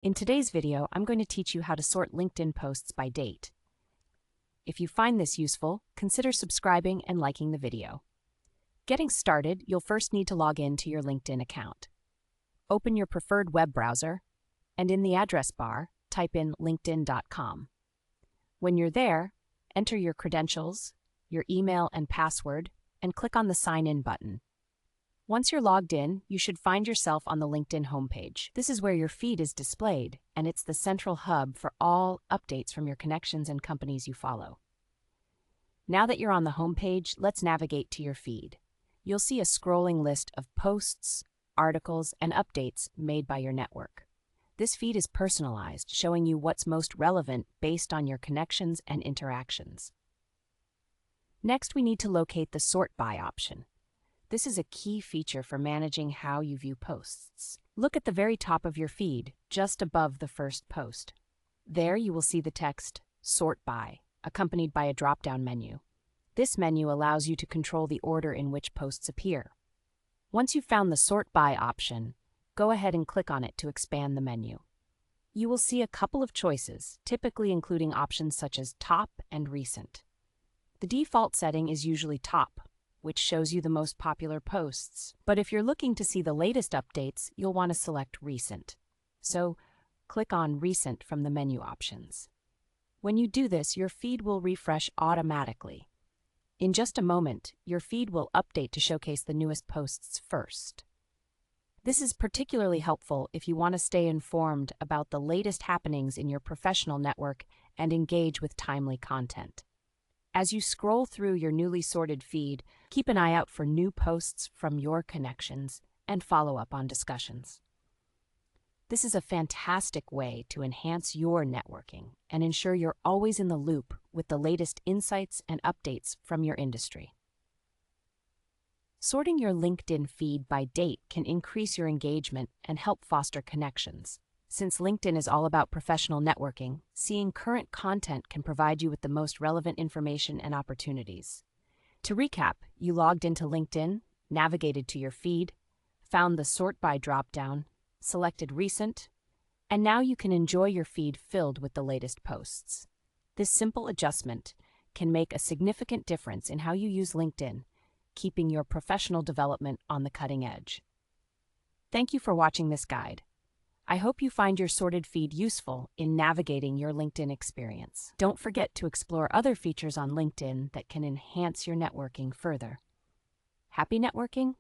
In today's video, I'm going to teach you how to sort LinkedIn posts by date. If you find this useful, consider subscribing and liking the video. Getting started, you'll first need to log in to your LinkedIn account. Open your preferred web browser, and in the address bar, type in linkedin.com. When you're there, enter your credentials, your email and password, and click on the Sign In button. Once you're logged in, you should find yourself on the LinkedIn homepage. This is where your feed is displayed, and it's the central hub for all updates from your connections and companies you follow. Now that you're on the homepage, let's navigate to your feed. You'll see a scrolling list of posts, articles, and updates made by your network. This feed is personalized, showing you what's most relevant based on your connections and interactions. Next, we need to locate the Sort By option. This is a key feature for managing how you view posts. Look at the very top of your feed, just above the first post. There you will see the text Sort By, accompanied by a drop-down menu. This menu allows you to control the order in which posts appear. Once you've found the Sort By option, go ahead and click on it to expand the menu. You will see a couple of choices, typically including options such as Top and Recent. The default setting is usually Top, which shows you the most popular posts. But if you're looking to see the latest updates, you'll want to select Recent. So, click on Recent from the menu options. When you do this, your feed will refresh automatically. In just a moment, your feed will update to showcase the newest posts first. This is particularly helpful if you want to stay informed about the latest happenings in your professional network and engage with timely content. As you scroll through your newly sorted feed, keep an eye out for new posts from your connections and follow up on discussions. This is a fantastic way to enhance your networking and ensure you're always in the loop with the latest insights and updates from your industry. Sorting your LinkedIn feed by date can increase your engagement and help foster connections. Since LinkedIn is all about professional networking, seeing current content can provide you with the most relevant information and opportunities. To recap, you logged into LinkedIn, navigated to your feed, found the Sort By dropdown, selected Recent, and now you can enjoy your feed filled with the latest posts. This simple adjustment can make a significant difference in how you use LinkedIn, keeping your professional development on the cutting edge. Thank you for watching this guide. I hope you find your sorted feed useful in navigating your LinkedIn experience. Don't forget to explore other features on LinkedIn that can enhance your networking further. Happy networking!